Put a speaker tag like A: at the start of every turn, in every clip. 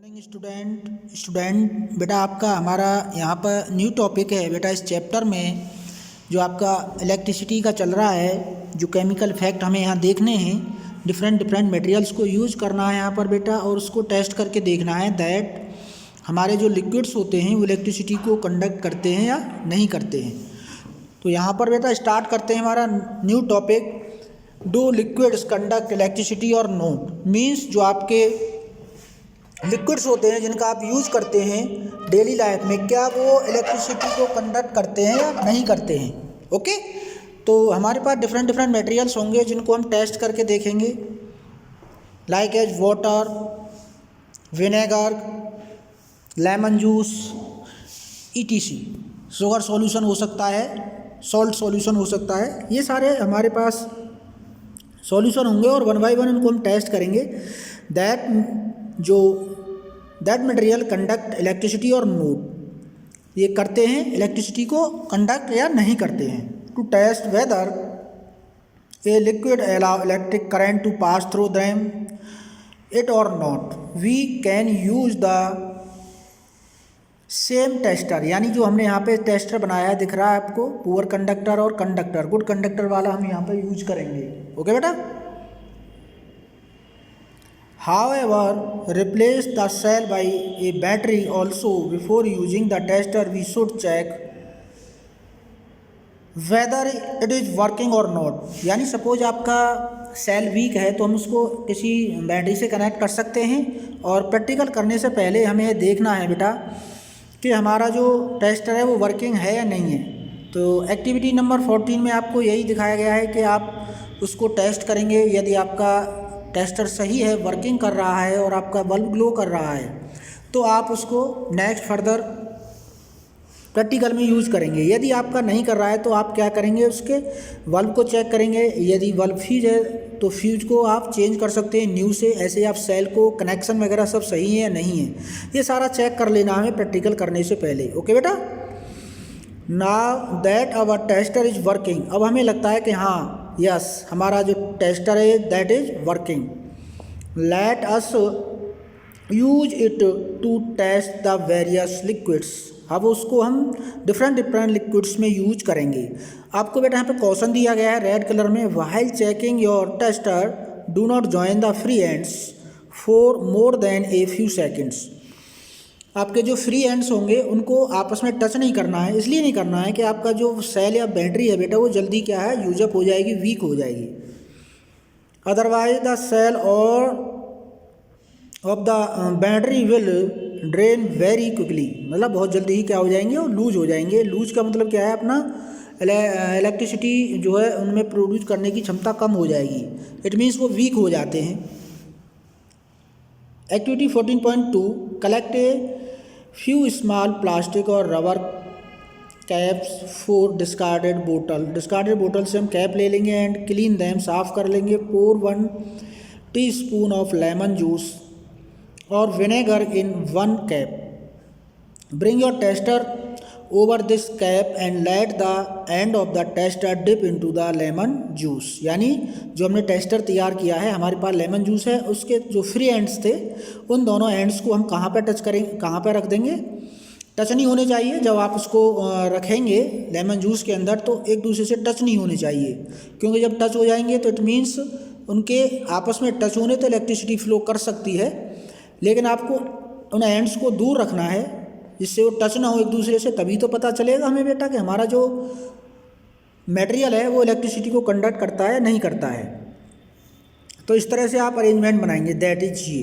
A: Morning student बेटा, आपका हमारा यहाँ पर न्यू टॉपिक है बेटा। इस चैप्टर में जो आपका इलेक्ट्रिसिटी का चल रहा है, जो केमिकल फैक्ट हमें यहाँ देखने हैं, डिफरेंट मटेरियल्स को यूज़ करना है यहाँ पर बेटा, और उसको टेस्ट करके देखना है दैट हमारे जो लिक्विड्स होते हैं वो इलेक्ट्रिसिटी को कंडक्ट करते हैं या नहीं करते हैं। तो यहाँ पर बेटा स्टार्ट करते हैं हमारा new topic, do liquids conduct electricity और नोट। मीन्स जो आपके लिक्विड्स होते हैं जिनका आप यूज़ करते हैं डेली लाइफ में, क्या वो इलेक्ट्रिसिटी को कंडक्ट करते हैं या नहीं करते हैं। ओके, तो हमारे पास डिफरेंट मटेरियल्स होंगे जिनको हम टेस्ट करके देखेंगे, like as water, vinegar, lemon juice, ETC। Sugar solution हो सकता है, सॉल्ट सॉल्यूशन हो सकता है, ये सारे हमारे पास सॉल्यूशन होंगे और वन बाय वन इनको हम टेस्ट करेंगे दैट मटेरियल कंडक्ट इलेक्ट्रिसिटी और नोट, ये करते हैं इलेक्ट्रिसिटी को कंडक्ट या नहीं करते हैं। To test whether a liquid allow electric current to pass through them it और not, we can use the same tester. यानी जो हमने यहाँ पे टेस्टर बनाया है, दिख रहा है आपको, पुअर कंडक्टर और कंडक्टर, गुड कंडक्टर वाला हम यहाँ पे यूज करेंगे। ओके बेटा, however replace the cell by a battery also। before using the tester we should check whether it is working or not। यानी सपोज आपका सेल वीक है तो हम उसको किसी बैटरी से कनेक्ट कर सकते हैं, और प्रैक्टिकल करने से पहले हमें ये देखना है बेटा कि हमारा जो टेस्टर है वो वर्किंग है या नहीं है। तो एक्टिविटी नंबर 14 में आपको यही दिखाया गया है कि आप उसको टेस्ट करेंगे। यदि आपका टेस्टर सही है, वर्किंग कर रहा है और आपका बल्ब ग्लो कर रहा है, तो आप उसको नेक्स्ट फर्दर प्रैक्टिकल में यूज़ करेंगे। यदि आपका नहीं कर रहा है तो आप क्या करेंगे, उसके बल्ब को चेक करेंगे। यदि बल्ब फ्यूज है तो फ्यूज को आप चेंज कर सकते हैं न्यू से। ऐसे आप सेल को कनेक्शन वगैरह सब सही है या नहीं है, ये सारा चेक कर लेना हमें प्रैक्टिकल करने से पहले। ओके बेटा, now that our tester is working, अब हमें लगता है कि हाँ यस हमारा जो टेस्टर है that is working, let us use it to test the various liquids. अब उसको हम डिफरेंट लिक्विड्स में यूज करेंगे। आपको बेटा यहाँ पे क्वेश्चन दिया गया है रेड कलर में, while checking your tester do not join the free ends for more than a few seconds. आपके जो फ्री एंड्स होंगे उनको आपस में टच नहीं करना है। इसलिए नहीं करना है कि आपका जो सेल या बैटरी है बेटा वो जल्दी क्या है, यूजअप हो जाएगी, वीक हो जाएगी। अदरवाइज द सेल और of the battery will drain very quickly, मतलब बहुत जल्दी ही क्या हो जाएंगे, वो लूज हो जाएंगे। लूज का मतलब क्या है, अपना इलेक्ट्रिसिटी जो है उनमें प्रोड्यूस करने की क्षमता कम हो जाएगी। इट मीन्स वो वीक हो जाते हैं। Activity 14.2, collect a few small plastic और रबर कैप्स फॉर डिस्कार्डेड बोतल। डिस्कार्डेड बोतल से हम कैप ले लेंगे एंड क्लीन दैम, साफ़ कर लेंगे। Pour 1 teaspoon of lemon juice और vinegar in 1 cap. Bring your tester over this cap and let the end of the tester dip into the lemon juice. यानी जो हमने टेस्टर तैयार किया है, हमारे पास लेमन जूस है, उसके जो फ्री एंड्स थे उन दोनों एंड्स को हम कहाँ पे टच करेंगे, कहाँ पे रख देंगे, टच नहीं होने चाहिए। जब आप उसको रखेंगे लेमन जूस के अंदर तो एक दूसरे से टच नहीं होने चाहिए, क्योंकि जब टच हो जाएंगे तो इट मीन्स उनके आपस में टच होने तो इलेक्ट्रिसिटी फ्लो कर सकती है, लेकिन आपको उन एंड्स को दूर रखना है जिससे वो टच ना हो एक दूसरे से। तभी तो पता चलेगा हमें बेटा कि हमारा जो मटेरियल है वो इलेक्ट्रिसिटी को कंडक्ट करता है नहीं करता है। तो इस तरह से आप अरेंजमेंट बनाएंगे, दैट इज ये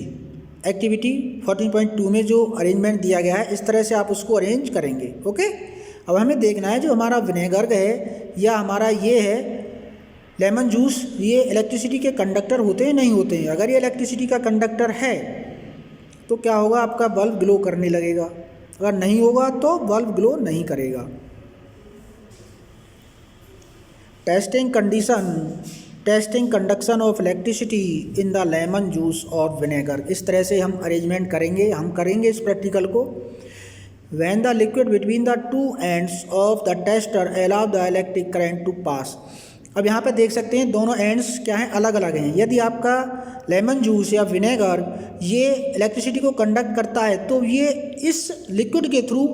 A: एक्टिविटी 14.2 में जो अरेंजमेंट दिया गया है, इस तरह से आप उसको अरेंज करेंगे। ओके, अब हमें देखना है जो हमारा विनेगर है या हमारा ये है लेमन जूस, ये इलेक्ट्रिसिटी के कंडक्टर होते हैं नहीं होते हैं। अगर ये इलेक्ट्रिसिटी का कंडक्टर है तो क्या होगा, आपका बल्ब ग्लो करने लगेगा, अगर नहीं होगा तो बल्ब ग्लो नहीं करेगा। Testing conduction of electricity in the lemon juice और विनेगर। इस तरह से हम अरेंजमेंट करेंगे, हम करेंगे इस प्रैक्टिकल को। When the liquid between the 2 ends of the tester allow the electric current to pass. अब यहाँ पे देख सकते हैं दोनों एंड्स क्या हैं, अलग अलग हैं। यदि आपका लेमन जूस या विनेगर ये इलेक्ट्रिसिटी को कंडक्ट करता है तो ये इस लिक्विड के थ्रू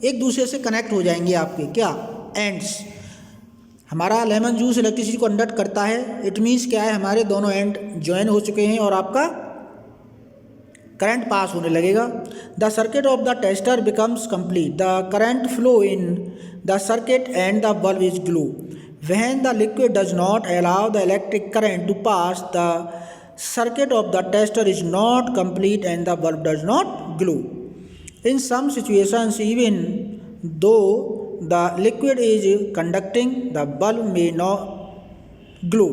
A: एक दूसरे से कनेक्ट हो जाएंगे आपके क्या एंड्स। हमारा लेमन जूस इलेक्ट्रिसिटी को कंडक्ट करता है, इट मीन्स क्या है, हमारे दोनों एंड ज्वाइन हो चुके हैं और आपका करंट पास होने लगेगा। The circuit of the tester becomes complete, the current flow in the circuit and the bulb is glow. When the liquid does not allow the electric current to pass, the circuit of the tester is not complete and the bulb does not glow. In some situations, even though the liquid is conducting, the bulb may not glow.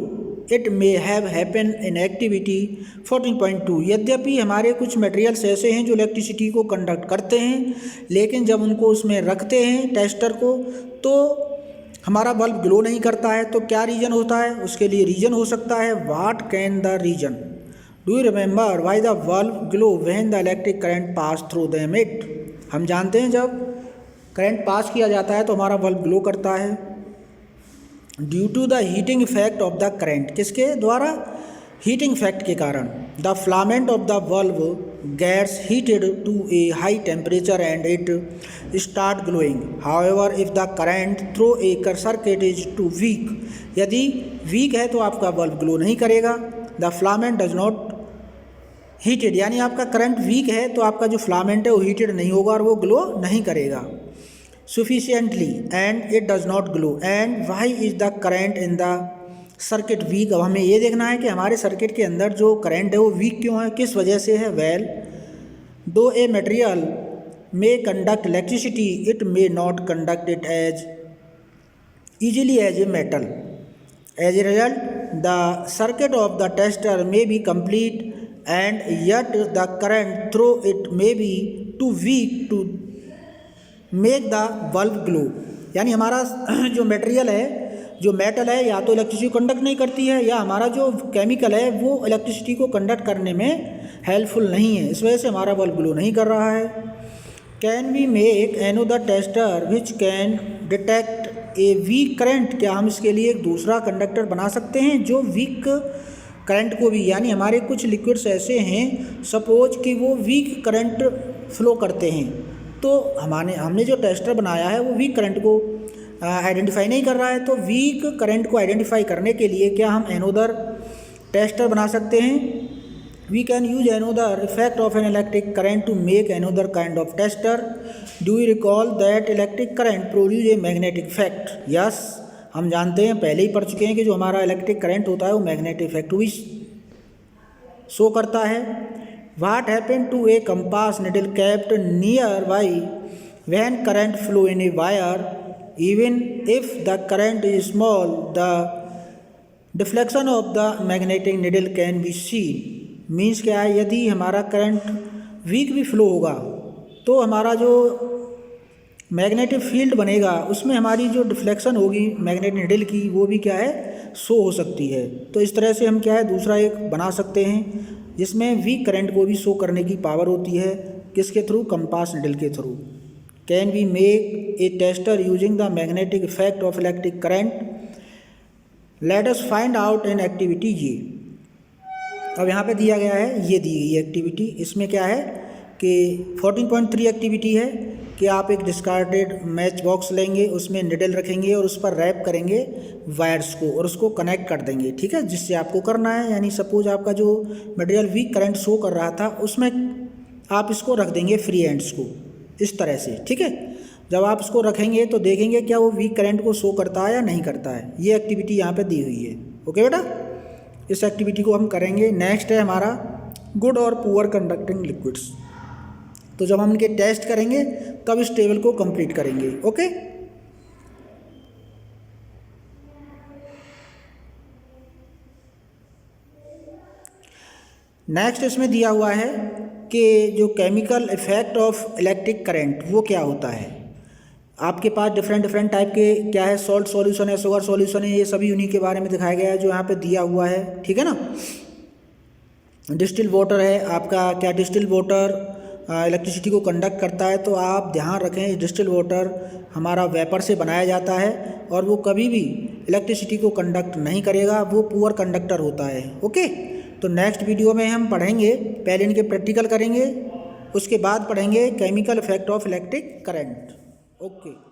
A: It may have happened in activity 14.2. यद्यपि हमारे कुछ materials ऐसे हैं जो electricity को conduct करते हैं, लेकिन जब उनको उसमें रखते हैं टेस्टर को तो हमारा बल्ब ग्लो नहीं करता है। तो क्या रीज़न होता है, उसके लिए रीज़न हो सकता है what can the reason, do you remember why the bulb glow when the electric current pass through them it. हम जानते हैं जब करंट पास किया जाता है तो हमारा बल्ब ग्लो करता है। Due to the heating effect of the current, किसके द्वारा, हीटिंग इफेक्ट के कारण। The filament of the bulb gets heated to a high temperature and it start glowing. However, if the current through a circuit is too weak, यदि week है तो आपका bulb glow नहीं करेगा। The filament does not heated, यानी आपका current week है तो आपका जो फिलामेंट है वो हीटेड नहीं होगा और वो ग्लो नहीं करेगा sufficiently and it does not glow. And why is the current in the circuit weak. अब हमें ये देखना है कि हमारे सर्किट के अंदर जो करंट है वो वीक क्यों है, किस वजह से है। Well, though a material may conduct electricity it may not conduct it as easily as a metal. As a result the circuit of the tester may be complete and yet the current through it may be too weak to make the bulb glow. यानी हमारा जो material है, जो metal है, या तो electricity को conduct नहीं करती है या हमारा जो केमिकल है वो इलेक्ट्रिसिटी को कंडक्ट करने में हेल्पफुल नहीं है, इस वजह से हमारा बल्ब ग्लो नहीं कर रहा है। Can we make another tester which can detect a weak current, क्या हम इसके लिए एक दूसरा कंडक्टर बना सकते हैं जो वीक करंट को भी, यानी हमारे कुछ लिक्विड्स ऐसे हैं सपोज कि वो वीक करंट फ्लो करते हैं, तो हमने जो टेस्टर बनाया है वो वीक करंट को आइडेंटिफाई नहीं कर रहा है। तो वीक करंट को आइडेंटिफाई करने के लिए क्या हम एनोदर टेस्टर बना सकते हैं। We can use another effect of an electric current to make another kind of tester. Do you recall that electric current produce a magnetic effect. Yes, हम जानते हैं, पहले ही पढ़ चुके हैं कि जो हमारा इलेक्ट्रिक करंट होता है वो मैग्नेटिक इफेक्ट भी शो करता है। What happen to a compass needle kept near by when current flow in a wire, even if the current is small, the deflection of the magnetic needle can be seen. Means क्या है, यदि हमारा current week भी flow होगा तो हमारा जो magnetic field बनेगा उसमें हमारी जो डिफ्लेक्शन होगी मैग्नेटिक नीडल की वो भी क्या है, शो हो सकती है। तो इस तरह से हम क्या है दूसरा एक बना सकते हैं जिसमें वीक करंट को भी शो करने की पावर होती है, किसके थ्रू, कंपास नीडल के थ्रू। Can we make a tester using the magnetic effect of electric current, let us find out in activity ये। अब यहाँ पे दिया गया है, ये दी गई एक्टिविटी, इसमें क्या है कि 14.3 एक्टिविटी है कि आप एक डिस्कार्डेड मैच बॉक्स लेंगे, उसमें निडल रखेंगे और उस पर रैप करेंगे वायर्स को और उसको कनेक्ट कर देंगे, ठीक है, जिससे आपको करना है। यानी सपोज आपका जो मटेरियल वीक करंट शो कर रहा था उसमें आप इसको रख देंगे फ्री एंड्स को इस तरह से, ठीक है। जब आप इसको रखेंगे तो देखेंगे क्या वो वीक करंट को शो करता है या नहीं करता है। ये एक्टिविटी यहाँ पे दी हुई है, ओके बेटा। इस एक्टिविटी को हम करेंगे। नेक्स्ट है हमारा गुड और पुअर कंडक्टिंग लिक्विड्स। तो जब हम इनके टेस्ट करेंगे तब इस टेबल को कंप्लीट करेंगे, ओके। नेक्स्ट इसमें दिया हुआ है कि जो chemical effect of electric current वो क्या होता है। आपके पास डिफरेंट टाइप के क्या है, सॉल्ट सॉल्यूशन है, शुगर सॉल्यूशन है, ये सभी उन्हीं के बारे में दिखाया गया है जो यहाँ पे दिया हुआ है, ठीक है ना। डिस्टिल वाटर है आपका, क्या डिस्टिल वाटर इलेक्ट्रिसिटी को कंडक्ट करता है। तो आप ध्यान रखें डिस्टिल वाटर हमारा वेपर से बनाया जाता है और वो कभी भी इलेक्ट्रिसिटी को कंडक्ट नहीं करेगा, वो पुअर कंडक्टर होता है। ओके, तो नेक्स्ट वीडियो में हम पढ़ेंगे, पहले इनके प्रैक्टिकल करेंगे, उसके बाद पढ़ेंगे chemical effect of electric current. Okay.